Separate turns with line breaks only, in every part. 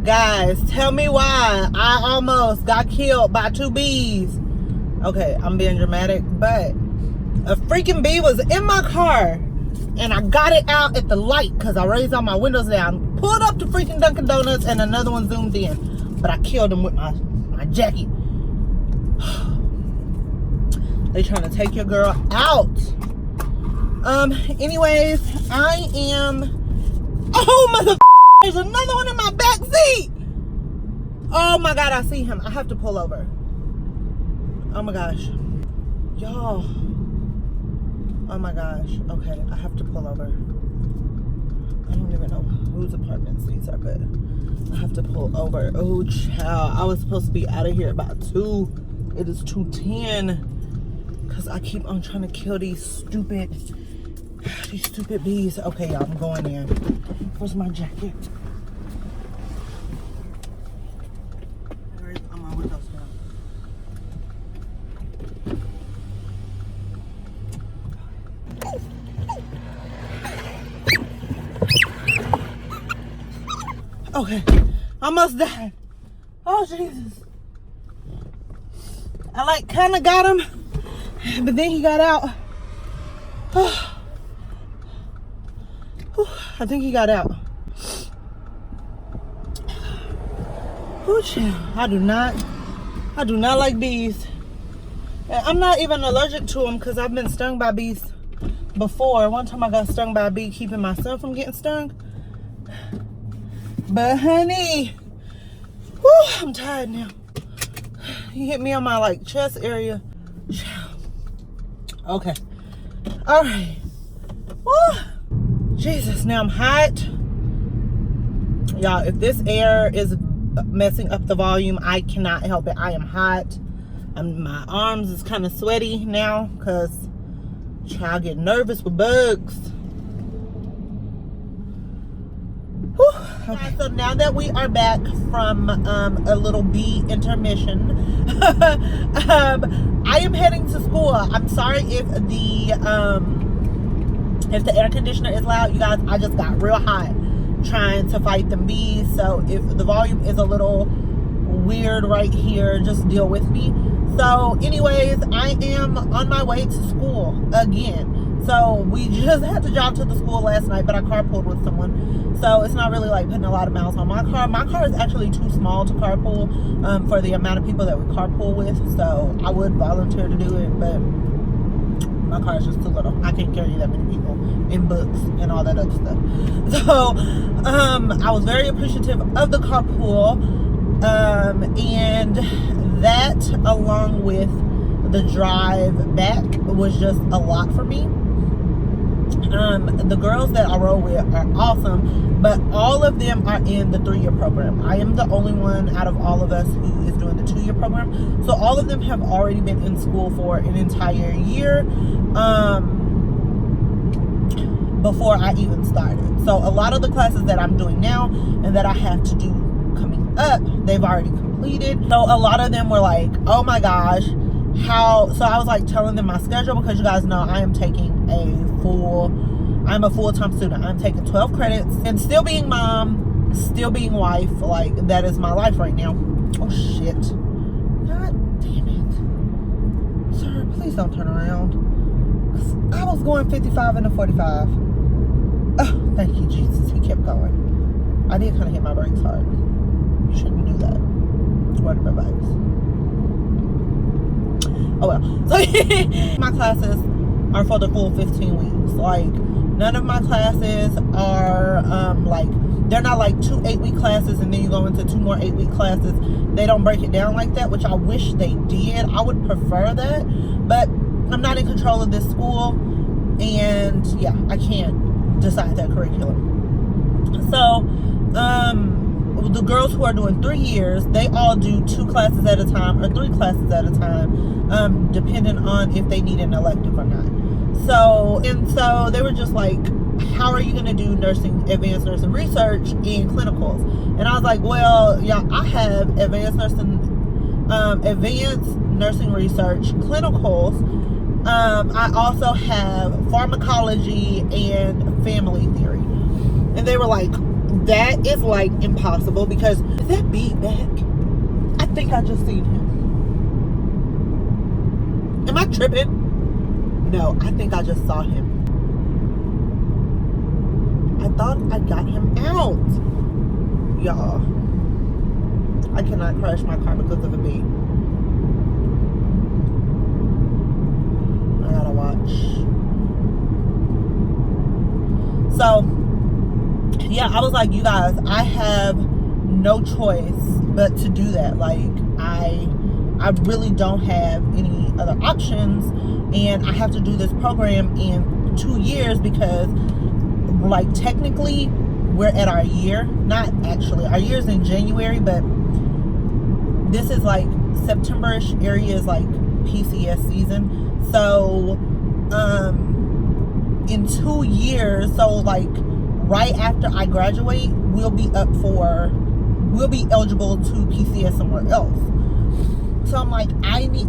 Guys, tell me why I almost got killed by 2 bees. Okay, I'm being dramatic, but a freaking bee was in my car and I got it out at the light because I raised all my windows down, pulled up to freaking Dunkin' Donuts, and another one zoomed in. But I killed him with my jacket. They trying to take your girl out. Anyways, I am... Oh, mother... There's another one in my back seat. Oh my God, I see him. I have to pull over. Oh my gosh. Y'all. Oh my gosh. Okay, I have to pull over. I don't even know whose apartment seats are good. I have to pull over. Oh, child. I was supposed to be out of here about 2. It is 2:10. Because I keep on trying to kill these stupid bees. Okay, y'all, I'm going in. Where's my jacket? Where's my windows down? Okay, almost died. Oh, Jesus. I like kind of got him, but then he got out. Oh. I think he got out. Oh, child. I do not like bees. I'm not even allergic to them because I've been stung by bees before. One time I got stung by a bee keeping my son from getting stung. But honey, whew, I'm tired now. He hit me on my like chest area. Okay. All right. Woo. Jesus, now I'm hot. Y'all, if this air is messing up the volume, I cannot help it. I am hot. My arms is kind of sweaty now because I get nervous with bugs. Whew. Okay, so now that we are back from a little bee intermission, I am heading to school. I'm sorry if the air conditioner is loud, you guys. I just got real hot trying to fight them bees. So if the volume is a little weird right here, just deal with me. So anyways, I am on my way to school again. So we just had to drive to the school last night, but I carpooled with someone. So it's not really like putting a lot of miles on my car. My car is actually too small to carpool for the amount of people that we carpool with. So I would volunteer to do it, but my car is just too little. I can't carry that many people in books and all that other stuff. So I was very appreciative of the carpool, and that along with the drive back was just a lot for me. The girls that I roll with are awesome, but all of them are in the 3-year program. I am the only one out of all of us who is doing the 2-year program. So all of them have already been in school for an entire year before I even started. So a lot of the classes that I'm doing now and that I have to do coming up, they've already completed. So a lot of them were like, oh my gosh, how? So I was like telling them my schedule, because you guys know I am taking I'm a full-time student. I'm taking 12 credits and still being mom, still being wife. Like, that is my life right now. Oh shit. God damn it. Sir, please don't turn around. I was going 55 into 45. Oh, thank you, Jesus. He kept going. I did kind of hit my brakes hard. You shouldn't do that. Word of advice. Oh well. So my classes are for the full 15 weeks. Like, none of my classes are like, they're not like 2 8-week classes and then you go into 2 more 8-week classes. They don't break it down like that, which I wish they did. I would prefer that, but I'm not in control of this school, and yeah, I can't decide that curriculum. So the girls who are doing 3 years, they all do 2 classes at a time or 3 classes at a time, depending on if they need an elective or not. So they were just like, how are you going to do advanced nursing research in clinicals? And I was like, well, yeah, I have advanced nursing research clinicals. I also have pharmacology and family theory. And they were like, that is like impossible, because is that beat back? I think I just seen him. Am I tripping? No, I think I just saw him. I thought I got him out. Y'all, I cannot crash my car because of a bee. I gotta watch. So yeah, I was like, you guys, I have no choice but to do that. Like, I really don't have any other options, and I have to do this program in 2 years, because like technically we're at our year. Not actually, our year's in January, but this is like September-ish area is like PCS season. So in 2 years, so like right after I graduate, we'll be eligible to PCS somewhere else. So I'm like,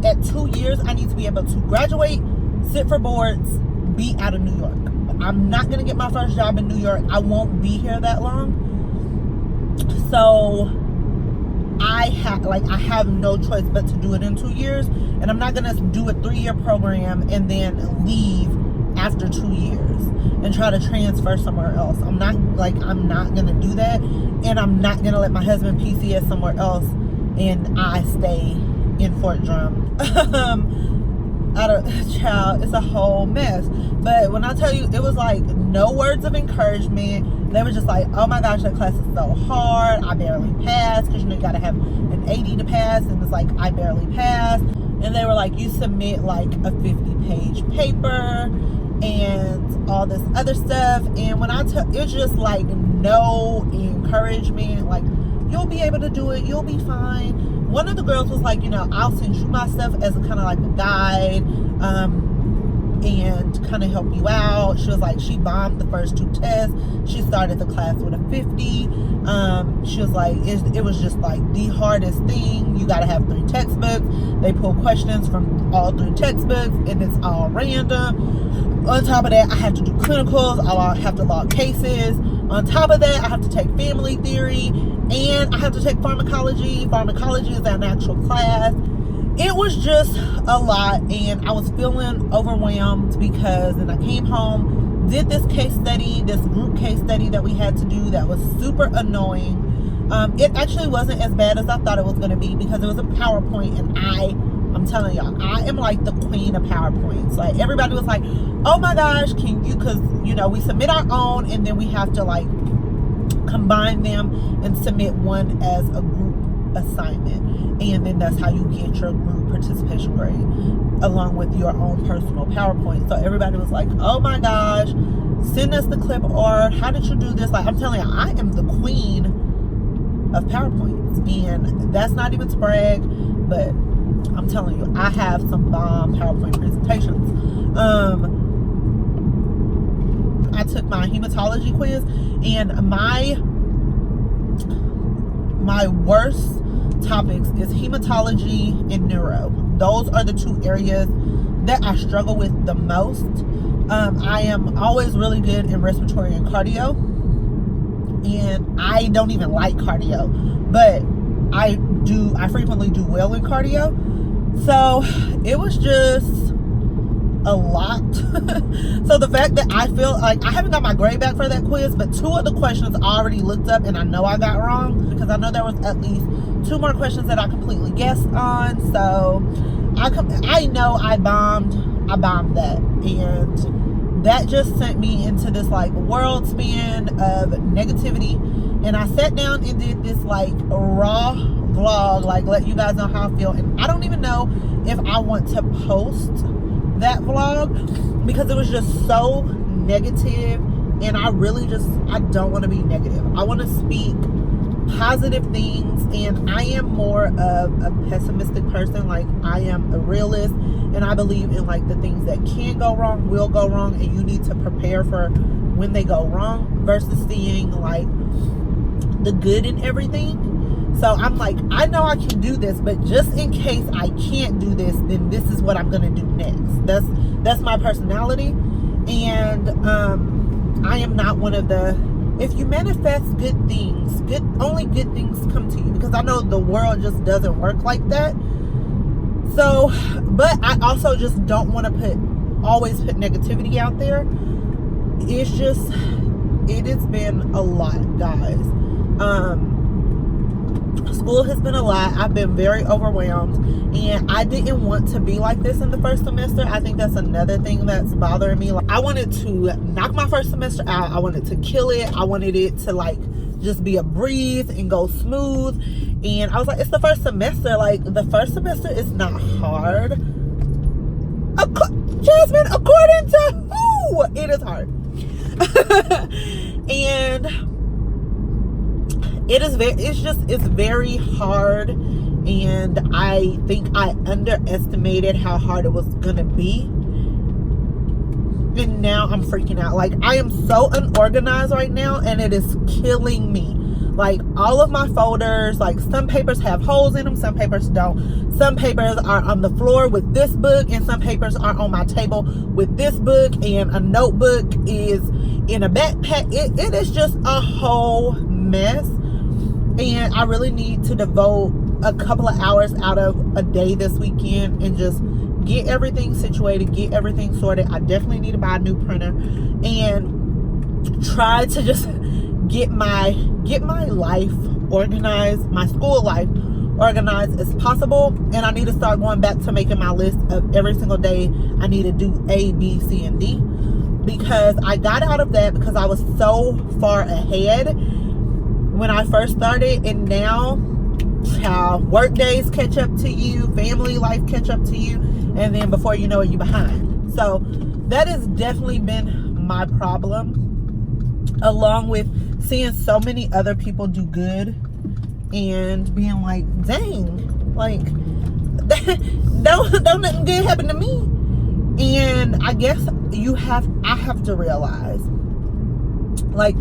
at 2 years, I need to be able to graduate, sit for boards, be out of New York. I'm not going to get my first job in New York. I won't be here that long. So I have no choice but to do it in 2 years. And I'm not going to do a 3-year program and then leave after 2 years and try to transfer somewhere else. I'm not going to do that. And I'm not going to let my husband PCS somewhere else and I stay in Fort Drum. Child, it's a whole mess. But when I tell you, it was like no words of encouragement. They were just like, oh my gosh, that class is so hard, I barely passed, because you know you gotta have an 80 to pass, and it's like I barely passed. And they were like, you submit like a 50-page paper and all this other stuff. And when it's just like no encouragement, like, you'll be able to do it, you'll be fine. One of the girls was like, you know, I'll send you my stuff as a kind of like a guide, and kind of help you out. She was like, she bombed the first 2 tests. She started the class with a 50. She was like, it was just like the hardest thing. You got to have 3 textbooks. They pull questions from all 3 textbooks, and it's all random. On top of that, I have to do clinicals. I have to log cases. On top of that, I have to take family theory, and I have to take pharmacology. Pharmacology is an actual class. It was just a lot, and I was feeling overwhelmed because then I came home, did this case study, this group case study that we had to do that was super annoying. It actually wasn't as bad as I thought it was going to be, because it was a PowerPoint, and I'm telling y'all, I am like the queen of PowerPoints. Like, everybody was like, oh my gosh, can you, because, you know, we submit our own, and then we have to like combine them and submit one as a group assignment, and then that's how you get your group participation grade, along with your own personal PowerPoint. So everybody was like, oh my gosh, send us the clip art, how did you do this? Like, I'm telling you, I am the queen of PowerPoints, and that's not even to brag, but I'm telling you, I have some bomb PowerPoint presentations. I took my hematology quiz, and my worst topics is hematology and neuro. Those are the 2 areas that I struggle with the most. I am always really good in respiratory and cardio, and I don't even like cardio, but I frequently do well in cardio. So it was just a lot. So the fact that I feel like I haven't got my grade back for that quiz, but 2 of the questions I already looked up and I know I got wrong, because I know there was at least 2 more questions that I completely guessed on. So I know I bombed that, and that just sent me into this like world span of negativity. And I sat down and did this like raw vlog, like let you guys know how I feel. And I don't even know if I want to post that vlog, because it was just so negative, and I don't want to be negative. I want to speak positive things, and I am more of a pessimistic person. Like, I am a realist, and I believe in like the things that can go wrong will go wrong, and you need to prepare for when they go wrong, versus seeing like the good in everything. So I'm like, I know I can do this, but just in case I can't do this, then this is what I'm gonna do next. That's my personality. And I am not one of the if you manifest good things, only good things come to you, because I know the world just doesn't work like that. So, but I also just don't want to always put negativity out there. It's just, it has been a lot, guys. School has been a lot. I've been very overwhelmed, and I didn't want to be like this in the first semester. I think that's another thing that's bothering me. Like, I wanted to knock my first semester out. I wanted to kill it. I wanted it to like just be a breeze and go smooth. And I was like, it's the first semester. Like, the first semester is not hard. Jasmine, according to who? It is hard. And it's very hard, and I think I underestimated how hard it was gonna be, and now I'm freaking out. Like, I am so unorganized right now, and it is killing me. Like, all of my folders, like, some papers have holes in them, some papers don't. Some papers are on the floor with this book, and some papers are on my table with this book, and a notebook is in a backpack. It is just a whole mess. And I really need to devote a couple of hours out of a day this weekend and just get everything situated, get everything sorted. I definitely need to buy a new printer and try to just get my life organized, my school life organized as possible. And I need to start going back to making my list of every single day I need to do A, B, C, and D, because I got out of that because I was so far ahead when I first started, and now work days catch up to you, family life catch up to you, and then before you know it, you're behind. So that has definitely been my problem, along with seeing so many other people do good and being like, dang, like, don't nothing good happen to me. And I guess I have to realize, like,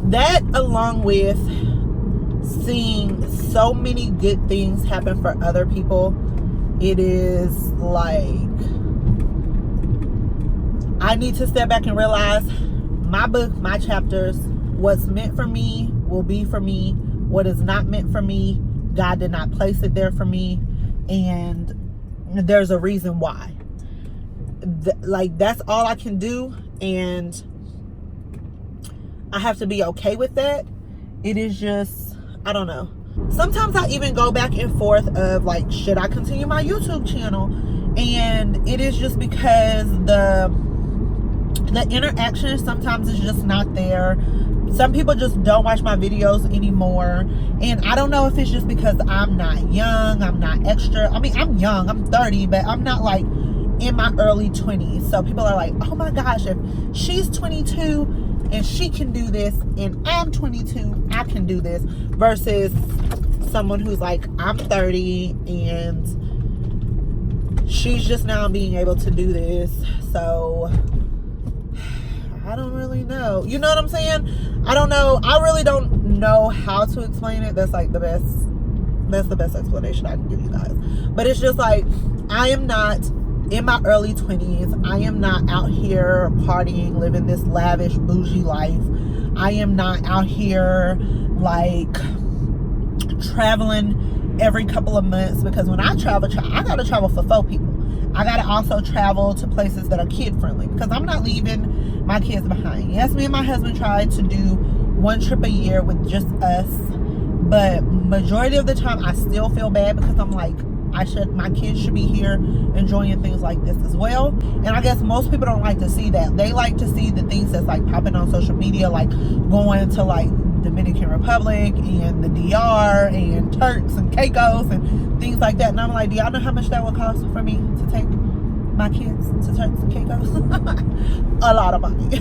that, along with seeing so many good things happen for other people, it is like, I need to step back and realize my book, my chapters, what's meant for me will be for me. What is not meant for me, God did not place it there for me, and there's a reason why. Like, that's all I can do, and I have to be okay with that. It is just, I don't know. Sometimes I even go back and forth of like, should I continue my YouTube channel? And it is just because the interaction sometimes is just not there. Some people just don't watch my videos anymore. And I don't know if it's just because I'm not young, I'm not extra. I mean, I'm young, I'm 30, but I'm not like in my early 20s. So people are like, oh my gosh, if she's 22 and she can do this, and I'm 22, I can do this, versus someone who's like, I'm 30 and she's just now being able to do this. So I don't really know. You know what I'm saying? I don't know. I really don't know how to explain it. That's like the best explanation I can give you guys. But it's just like, I am not in my early 20s. I am not out here partying, living this lavish, bougie life. I am not out here like traveling every couple of months, because when I travel, I gotta travel for 4 people. I gotta also travel to places that are kid friendly, because I'm not leaving my kids behind. Yes, me and my husband tried to do 1 trip a year with just us, but majority of the time I still feel bad, because I'm like, my kids should be here enjoying things like this as well. And I guess most people don't like to see that. They like to see the things that's like popping on social media, like going to like Dominican Republic and the DR and Turks and Caicos and things like that. And I'm like, do y'all know how much that would cost for me to take my kids to Turks and Caicos? A lot of money.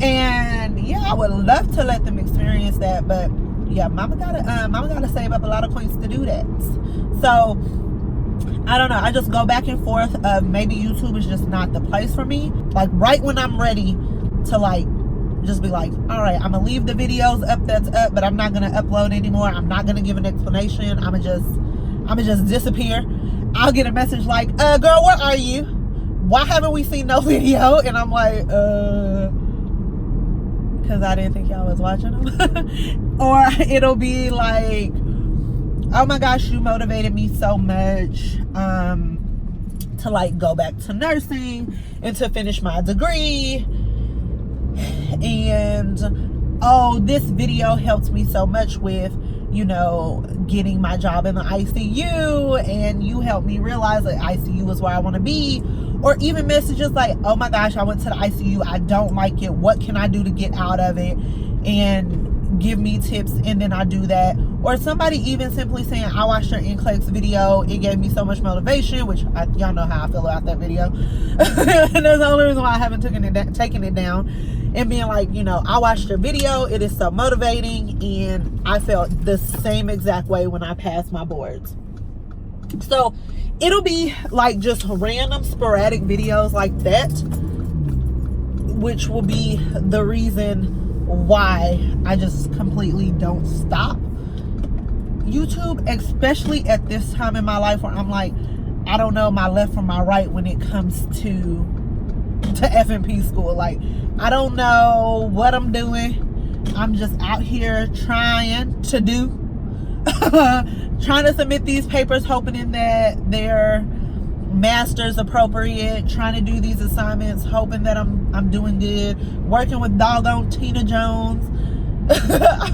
And yeah, I would love to let them experience that, but yeah, mama gotta save up a lot of coins to do that. So I don't know, I just go back and forth of maybe YouTube is just not the place for me. Like, right when I'm ready to like just be like, all right, I'm gonna leave the videos up that's up, but I'm not gonna upload anymore. I'm not gonna give an explanation. I'm gonna just disappear. I'll get a message like, girl, where are you? Why haven't we seen no video? And I'm like, because I didn't think y'all was watching them. Or it'll be like, oh my gosh, you motivated me so much to like go back to nursing and to finish my degree. And oh, this video helped me so much with, you know, getting my job in the ICU, and you helped me realize that ICU is where I want to be. Or even messages like, oh my gosh, I went to the ICU, I don't like it, what can I do to get out of it? And give me tips, and then I do that. Or somebody even simply saying, I watched your NCLEX video, it gave me so much motivation, which y'all know how I feel about that video. And that's the only reason why I haven't taken it down. And being like, you know, I watched your video, it is so motivating, and I felt the same exact way when I passed my boards. So it'll be like just random sporadic videos like that, which will be the reason why I just completely don't stop YouTube, especially at this time in my life where I'm like, I don't know my left from my right when it comes to FNP school. Like, I don't know what I'm doing. I'm just out here trying to submit these papers, hoping that they're master's appropriate, trying to do these assignments, hoping that I'm doing good, working with doggone Tina Jones,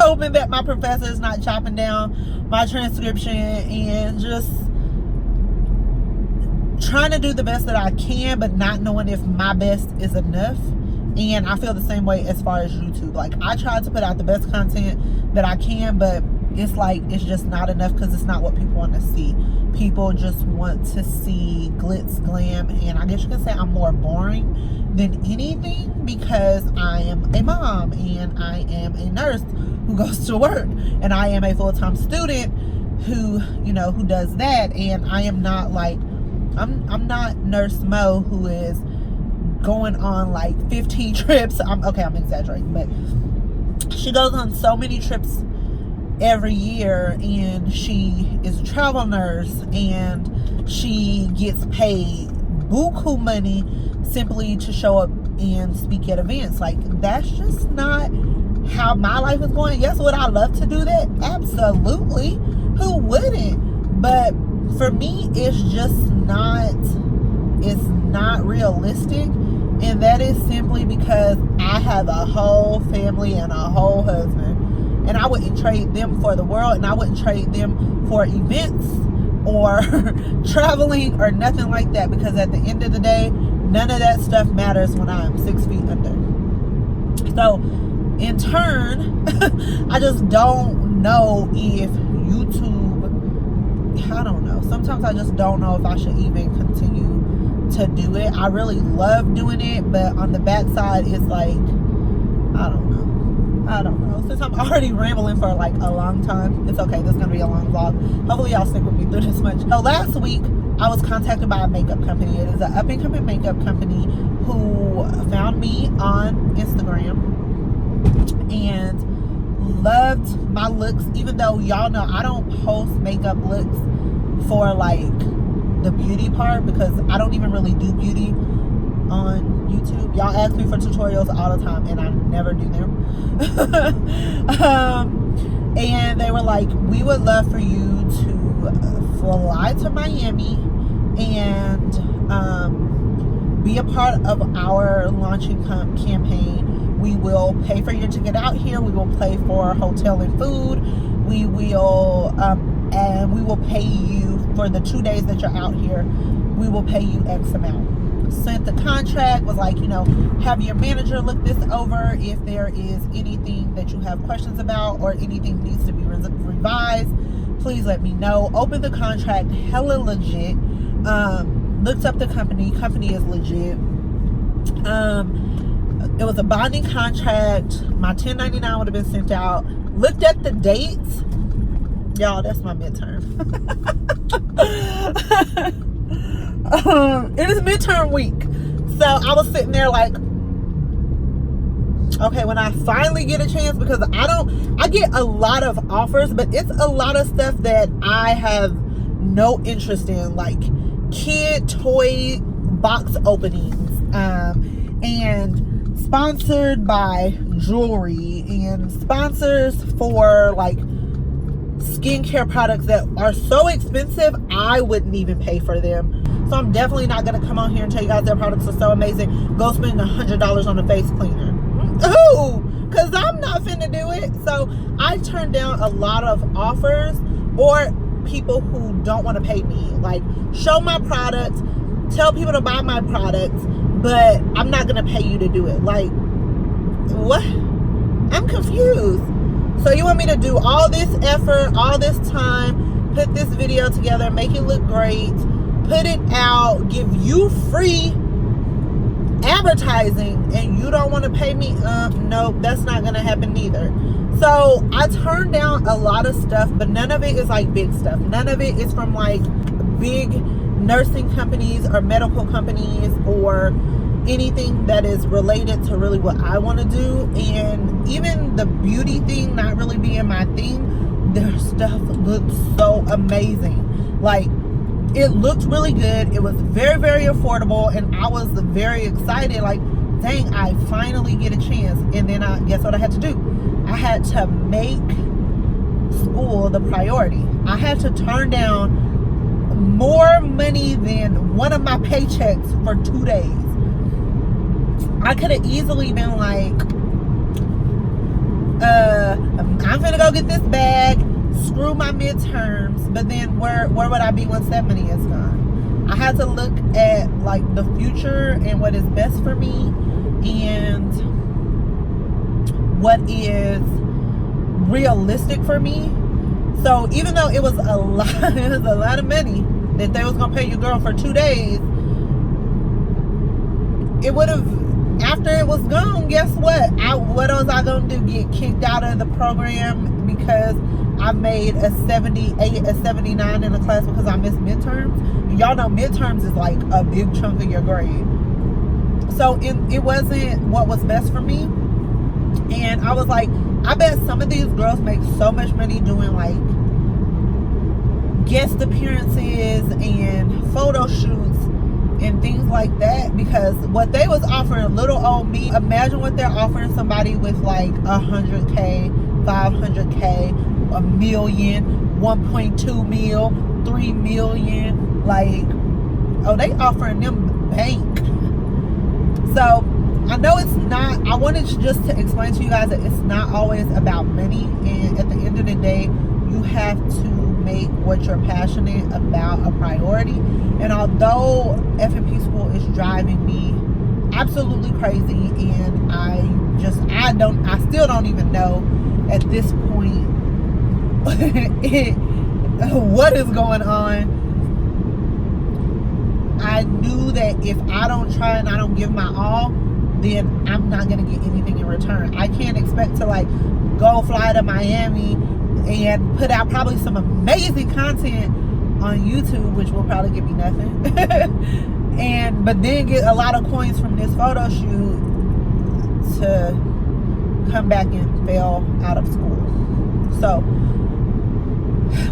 hoping that my professor is not chopping down my transcription, and just trying to do the best that I can, but not knowing if my best is enough. And I feel the same way as far as YouTube. Like, I try to put out the best content that I can, but it's like, it's just not enough, because it's not what people want to see. People just want to see glitz, glam, and I guess you can say I'm more boring than anything, because I am a mom, and I am a nurse who goes to work, and I am a full-time student who, you know, who does that. And I am not like, I'm not Nurse Mo, who is going on like 15 trips. I'm exaggerating, but she goes on so many trips every year, and she is a travel nurse, and she gets paid buku money simply to show up and speak at events. Like, that's just not how my life is going. Yes, would I love to do that? Absolutely. Who wouldn't? But for me, it's just not realistic. And that is simply because I have a whole family and a whole husband, and I wouldn't trade them for the world, and I wouldn't trade them for events or traveling or nothing like that, because at the end of the day, none of that stuff matters when I'm 6 feet under. So in turn, I just don't know if YouTube, I don't know, sometimes I just don't know if I should even continue to do it. I really love doing it, but on the backside, it's like, I don't know. Since I'm already rambling for like a long time, it's okay. This is gonna be a long vlog. Hopefully y'all stick with me through this much. So last week, I was contacted by a makeup company. It is an up-and-coming makeup company who found me on Instagram and loved my looks, even though y'all know I don't post makeup looks for like the beauty part, because I don't even really do beauty on YouTube. Y'all ask me for tutorials all the time, and I never do them. And they were like, we would love for you to fly to Miami and be a part of our launching campaign. We will pay for your ticket out here. We will pay for hotel and food. We will and we will pay you for the 2 days that you're out here. We will pay you X amount. Sent the contract, was like, you know, have your manager look this over. If there is anything that you have questions about or anything needs to be revised, please let me know. Opened the contract, hella legit. Looked up the company is legit. It was a bonding contract. My 1099 would have been sent out. Looked at the dates. Y'all, that's my midterm. It is midterm week. So I was sitting there like, okay, when I finally get a chance, because I get a lot of offers, but it's a lot of stuff that I have no interest in, like kid toy box openings, and sponsored by jewelry and sponsors for like skincare products that are so expensive I wouldn't even pay for them. So I'm definitely not gonna come on here and tell you guys their products are so amazing. Go spend $100 on a face cleaner. Ooh, because I'm not finna do it. So I turned down a lot of offers or people who don't want to pay me. Like, show my products, tell people to buy my products, but I'm not gonna pay you to do it. Like, what? I'm confused. So you want me to do all this effort, all this time, put this video together, make it look great, put it out, give you free advertising, and you don't want to pay me? Nope, that's not gonna happen either. So I turned down a lot of stuff, but none of it is like big stuff. None of it is from like big nursing companies or medical companies or anything that is related to really what I want to do. And even the beauty thing not really being my thing, their stuff looks so amazing. Like, it looked really good. It was very, very affordable, and I was very excited. Like, dang, I finally get a chance. And then guess what I had to do? I had to make school the priority. I had to turn down more money than one of my paychecks for 2 days. I could have easily been like, I'm gonna go get this bag, screw my midterms, but then where would I be once that money is gone? I had to look at like the future and what is best for me and what is realistic for me. So even though it was a lot of money that they was gonna pay your girl for 2 days, it would have, after it was gone, guess what? What was I gonna do? Get kicked out of the program because I made a 78, a 79 in a class because I missed midterms? And y'all know midterms is like a big chunk of your grade. So it wasn't what was best for me. And I was like, I bet some of these girls make so much money doing like guest appearances and photo shoots and things like that, because what they was offering little old me, imagine what they're offering somebody with like 100K, 500K, a million, 1.2 mil, 3 million. Like, oh, they offering them bank. So I know it's not, I wanted just to explain to you guys that it's not always about money, and at the end of the day you have to make what you're passionate about a priority. And although FNP school is driving me absolutely crazy, and I still don't even know at this point what is going on. I knew that if I don't try and I don't give my all, then I'm not gonna get anything in return. I can't expect to like go fly to Miami and put out probably some amazing content on YouTube, which will probably give me nothing, but then get a lot of coins from this photo shoot to come back and fail out of school. So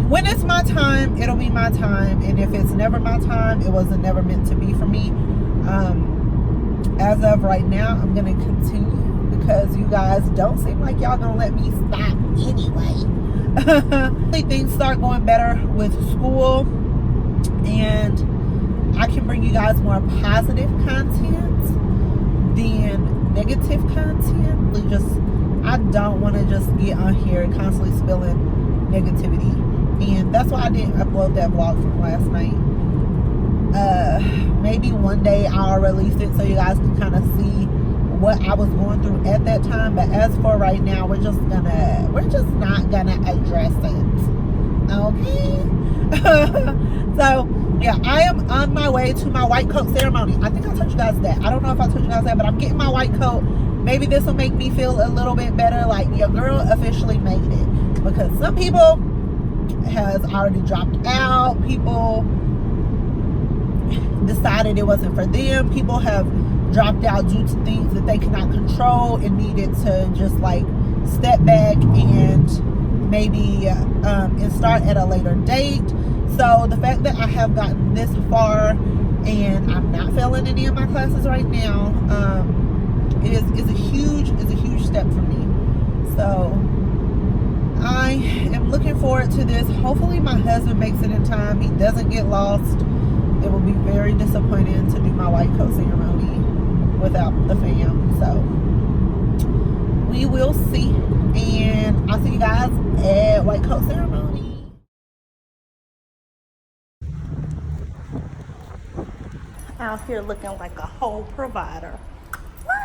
when it's my time, it'll be my time, and if it's never my time, it wasn't never meant to be for me. As of right now, I'm gonna continue because you guys don't seem like y'all gonna let me stop anyway. Things start going better with school, and I can bring you guys more positive content than negative content. I don't want to just get on here and constantly spilling negativity, and that's why I didn't upload that vlog from last night. Maybe one day I'll release it so you guys can kind of see what I was going through at that time, but as for right now, we're just not gonna address it, okay? So yeah, I am on my way to my white coat ceremony. I think I told you guys that. I don't know if I told you guys that, but I'm getting my white coat. Maybe this will make me feel a little bit better, like your girl officially made it, because some people has already dropped out. People decided it wasn't for them. People have dropped out due to things that they cannot control and needed to just like step back and maybe and start at a later date. So the fact that I have gotten this far and I'm not failing any of my classes right now, is a huge step for me. So I am looking forward to this. Hopefully my husband makes it in time. He doesn't get lost. It will be very disappointing to do my white coat ceremony without the fam. So we will see. And I'll see you guys at white coat ceremony. Out here looking like a whole provider. What?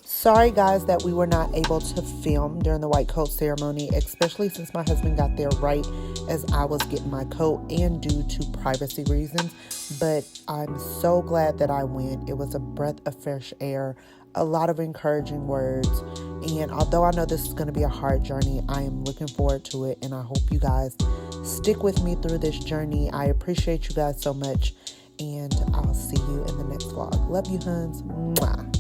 Sorry guys that we were not able to film during the white coat ceremony, especially since my husband got there right as I was getting my coat and due to privacy reasons. But I'm so glad that I went. It was a breath of fresh air, a lot of encouraging words. And although I know this is going to be a hard journey, I am looking forward to it. And I hope you guys stick with me through this journey. I appreciate you guys so much. And I'll see you in the next vlog. Love you, huns. Mwah.